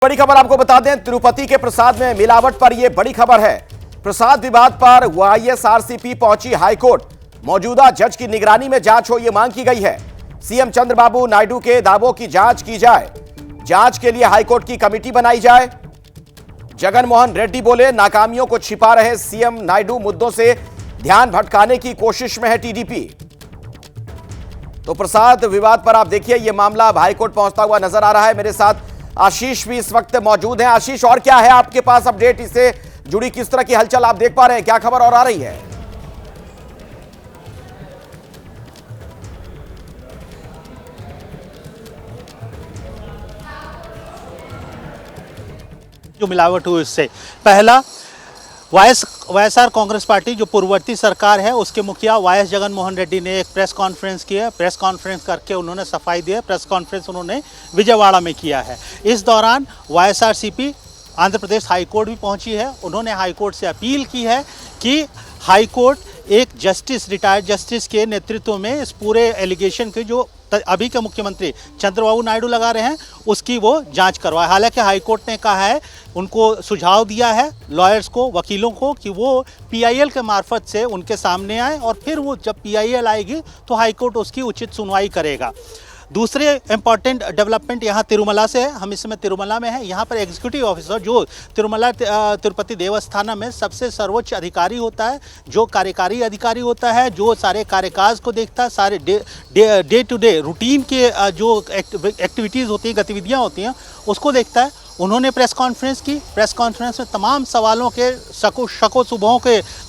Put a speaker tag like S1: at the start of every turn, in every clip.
S1: बड़ी खबर आपको बता दें, तिरुपति के प्रसाद में मिलावट पर यह बड़ी खबर है। प्रसाद विवाद पर वाईएसआरसीपी पहुंची हाईकोर्ट। मौजूदा जज की निगरानी में जांच हो, यह मांग की गई है। सीएम चंद्रबाबू नायडू के दावों की जांच की जाए, जांच के लिए हाईकोर्ट की कमेटी बनाई जाए। जगन मोहन रेड्डी बोले, नाकामियों को छिपा रहे सीएम नायडू, मुद्दों से ध्यान भटकाने की कोशिश में है टीडीपी। तो प्रसाद विवाद पर आप देखिए, यह मामला अब हाईकोर्ट पहुंचता हुआ नजर आ रहा है। मेरे साथ आशीष भी इस वक्त मौजूद हैं। आशीष, और क्या है आपके पास अपडेट, इससे जुड़ी किस तरह की हलचल आप देख पा रहे हैं, क्या खबर और आ रही है?
S2: जो मिलावट हुई उससे पहला वाईएसआर कांग्रेस पार्टी जो पूर्ववर्ती सरकार है उसके मुखिया वाईएस जगन मोहन रेड्डी ने एक प्रेस कॉन्फ्रेंस की है। प्रेस कॉन्फ्रेंस करके उन्होंने सफाई दी है। प्रेस कॉन्फ्रेंस उन्होंने विजयवाड़ा में किया है। इस दौरान वाईएसआरसीपी आंध्र प्रदेश हाईकोर्ट भी पहुंची है। उन्होंने हाईकोर्ट से अपील की है कि हाईकोर्ट एक जस्टिस, रिटायर्ड जस्टिस के नेतृत्व में इस पूरे एलिगेशन के जो अभी के मुख्यमंत्री चंद्रबाबू नायडू लगा रहे हैं उसकी वो जांच करवाए। हालांकि हाईकोर्ट ने कहा है, उनको सुझाव दिया है लॉयर्स को, वकीलों को, कि वो पीआईएल के मार्फत से उनके सामने आए और फिर वो जब पीआईएल आएगी तो हाईकोर्ट उसकी उचित सुनवाई करेगा। दूसरे इम्पॉर्टेंट डेवलपमेंट यहाँ तिरुमला से है। हम इस समय तिरुमला में हैं। यहाँ पर एग्जीक्यूटिव ऑफिसर जो तिरुपति देवस्थानम में सबसे सर्वोच्च अधिकारी होता है, जो कार्यकारी अधिकारी होता है, जो सारे कार्यकाज को देखता है, सारे डे टू डे रूटीन के जो एक्टिविटीज़ होती हैं, गतिविधियाँ होती हैं, उसको देखता है। उन्होंने प्रेस कॉन्फ्रेंस की। प्रेस कॉन्फ्रेंस में तमाम सवालों के शको शुबहों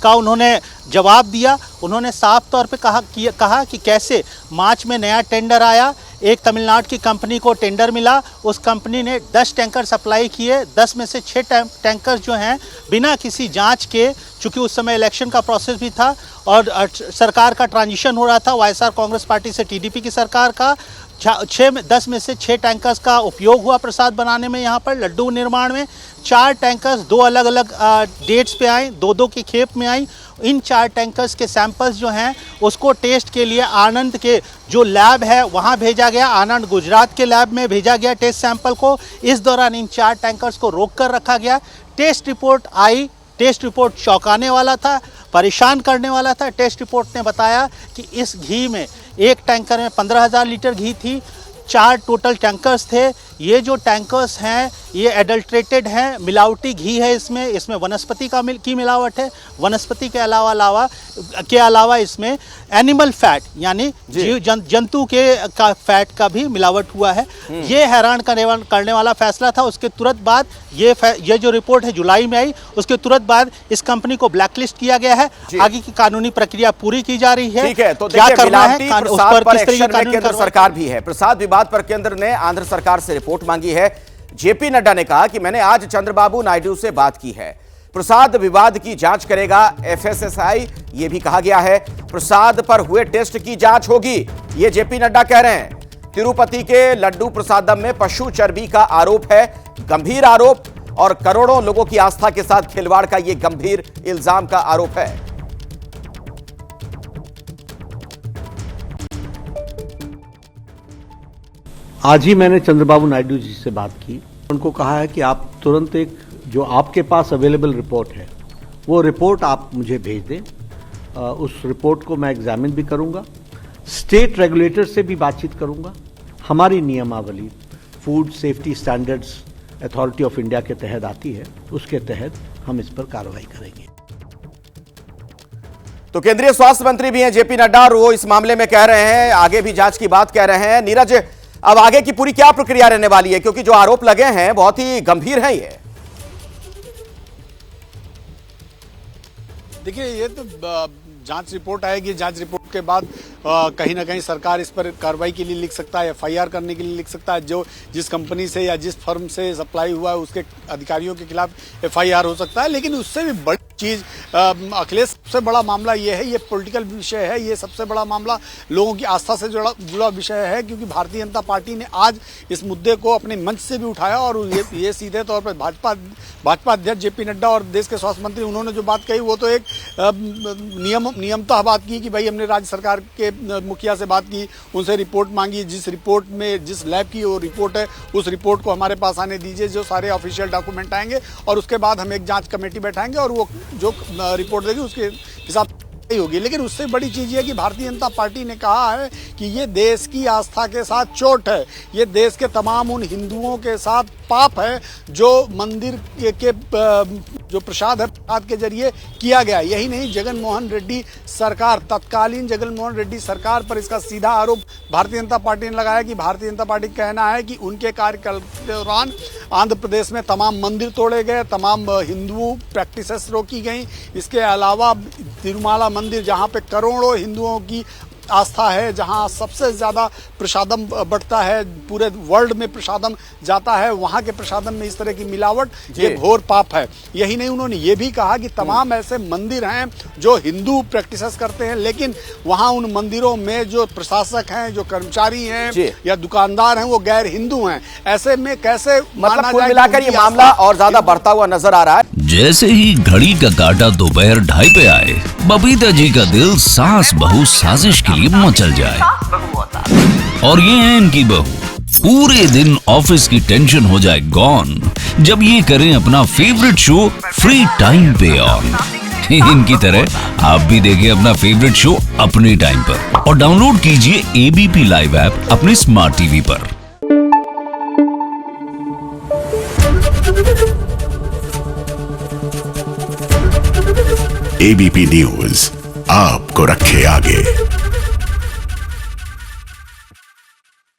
S2: का उन्होंने जवाब दिया। उन्होंने साफ तौर पे कहा कि कैसे मार्च में नया टेंडर आया, एक तमिलनाडु की कंपनी को टेंडर मिला, उस कंपनी ने 10 टैंकर सप्लाई किए, 10 में से 6 टैंकर जो हैं बिना किसी जांच के, चूँकि उस समय इलेक्शन का प्रोसेस भी था और सरकार का ट्रांजिशन हो रहा था वाईएसआर कांग्रेस पार्टी से टीडीपी की सरकार का, 10 में से 6 टैंकर्स का उपयोग हुआ प्रसाद बनाने में। यहाँ पर लड्डू निर्माण में 4 टैंकर्स 2 अलग अलग डेट्स पे आए, 2-2 की खेप में आई। इन 4 टैंकर्स के सैंपल्स जो हैं उसको टेस्ट के लिए आनंद के जो लैब है वहाँ भेजा गया। आनंद गुजरात के लैब में भेजा गया टेस्ट सैंपल को। इस दौरान इन 4 टैंकर्स को रोक कर रखा गया। टेस्ट रिपोर्ट आई। टेस्ट रिपोर्ट चौंकाने वाला था, परेशान करने वाला था। टेस्ट रिपोर्ट ने बताया कि इस घी में, एक टैंकर में 15,000 लीटर घी थी, 4 टोटल टैंकर्स थे। ये जो टैंकर्स हैं ये एडल्ट्रेटेड हैं, मिलावटी घी है। इसमें वनस्पति की मिलावट है। वनस्पति के अलावा इसमें एनिमल फैट यानी जंतु का फैट का भी मिलावट हुआ है। ये हैरान करने वाला फैसला था। उसके तुरंत बाद ये जो रिपोर्ट है जुलाई में आई, उसके तुरंत बाद इस कंपनी को ब्लैकलिस्ट किया गया है। आगे की कानूनी प्रक्रिया पूरी की जा रही है।
S1: ठीक है, तो
S2: क्या करना है
S1: उस पर किस तरीके का केंद्र सरकार भी है। प्रसाद विवाद पर केंद्र ने आंध्र सरकार से रिपोर्ट मांगी है। जेपी नड्डा ने कहा कि मैंने आज चंद्रबाबू नायडू से बात की है, प्रसाद विवाद की जांच करेगा एफएसएसआई। यह भी कहा गया है प्रसाद पर हुए टेस्ट की जांच होगी, यह जेपी नड्डा कह रहे हैं। तिरुपति के लड्डू प्रसादम में पशु चर्बी का आरोप है, गंभीर आरोप, और करोड़ों लोगों की आस्था के साथ खिलवाड़ का यह गंभीर इल्जाम का आरोप है।
S3: आज ही मैंने चंद्रबाबू नायडू जी से बात की। उनको कहा है कि आप तुरंत एक जो आपके पास अवेलेबल रिपोर्ट है वो रिपोर्ट आप मुझे भेज दें। उस रिपोर्ट को मैं एग्जामिन भी करूंगा, स्टेट रेगुलेटर से भी बातचीत करूंगा। हमारी नियमावली food safety standards authority of India के तहत आती है, उसके तहत हम इस पर कार्रवाई करेंगे।
S1: तो केंद्रीय स्वास्थ्य मंत्री भी हैं जेपी नड्डा, और वो इस मामले में कह रहे हैं, आगे भी जांच की बात कह रहे हैं। नीरज, अब आगे की पूरी क्या प्रक्रिया रहने वाली है, क्योंकि जो आरोप लगे हैं बहुत ही गंभीर हैं ये?
S4: देखिए, ये तो जांच रिपोर्ट आएगी। जांच रिपोर्ट के बाद कहीं ना कहीं सरकार इस पर कार्रवाई के लिए लिख सकता है, एफआईआर करने के लिए लिख सकता है। जो जिस कंपनी से या जिस फर्म से सप्लाई हुआ है उसके अधिकारियों के खिलाफ एफआईआर हो सकता है। लेकिन उससे भी बड़ी चीज़ अखिलेश, सबसे बड़ा मामला ये है, ये पॉलिटिकल विषय है, ये सबसे बड़ा मामला लोगों की आस्था से जुड़ा विषय है, क्योंकि भारतीय जनता पार्टी ने आज इस मुद्दे को अपने मंच से भी उठाया और ये सीधे तौर पर भाजपा अध्यक्ष जेपी नड्डा और देश के स्वास्थ्य मंत्री, उन्होंने जो बात कही वो तो एक नियमतः बात की कि भाई हमने राज्य सरकार के मुखिया से बात की, उनसे रिपोर्ट मांगी, जिस रिपोर्ट में जिस लैब की वो रिपोर्ट है उस रिपोर्ट को हमारे पास आने दीजिए, जो सारे ऑफिशियल डॉक्यूमेंट आएंगे और उसके बाद हम एक जांच कमेटी बैठाएंगे और वो जो रिपोर्ट देगी उसके हिसाब होगी। लेकिन उससे बड़ी चीज़ ये कि भारतीय जनता पार्टी ने कहा है कि ये देश की आस्था के साथ चोट है, ये देश के तमाम उन हिंदुओं के साथ पाप है जो मंदिर के जो प्रसाद है, प्रसाद के जरिए किया गया। यही नहीं, जगनमोहन रेड्डी सरकार, तत्कालीन जगनमोहन रेड्डी सरकार पर इसका सीधा आरोप भारतीय जनता पार्टी ने लगाया कि भारतीय जनता पार्टी का कहना है कि उनके कार्यकाल के दौरान आंध्र प्रदेश में तमाम मंदिर तोड़े गए, तमाम हिंदू प्रैक्टिसेस रोकी गई। इसके अलावा तिरुमाला मंदिर, जहाँ पे करोड़ों हिंदुओं की आस्था है, जहाँ सबसे ज़्यादा प्रसादम बढ़ता है, पूरे वर्ल्ड में प्रसादम जाता है, वहाँ के प्रसादम में इस तरह की मिलावट ये घोर पाप है। यही नहीं, उन्होंने ये भी कहा कि तमाम ऐसे मंदिर हैं जो हिंदू प्रैक्टिसेस करते हैं, लेकिन वहाँ उन मंदिरों में जो प्रशासक हैं, जो कर्मचारी हैं या दुकानदार हैं, वो गैर हिंदू हैं। ऐसे में कैसे
S1: मतलब कुल मिलाकर ये मामला और ज्यादा बढ़ता हुआ नजर आ रहा है।
S5: जैसे ही घड़ी का काटा दोपहर 2:30 पे आए, बबीता जी का दिल सास बहू साजिश के लिए मचल जाए। और ये है इनकी बहू, पूरे दिन ऑफिस की टेंशन हो जाए गॉन जब ये करें अपना फेवरेट शो फ्री टाइम पे ऑन। इनकी तरह आप भी देखिए अपना फेवरेट शो अपने टाइम पर और डाउनलोड कीजिए एबीपी लाइव ऐप अपने स्मार्ट टीवी पर।
S6: एबीपी न्यूज आपको रखे आगे।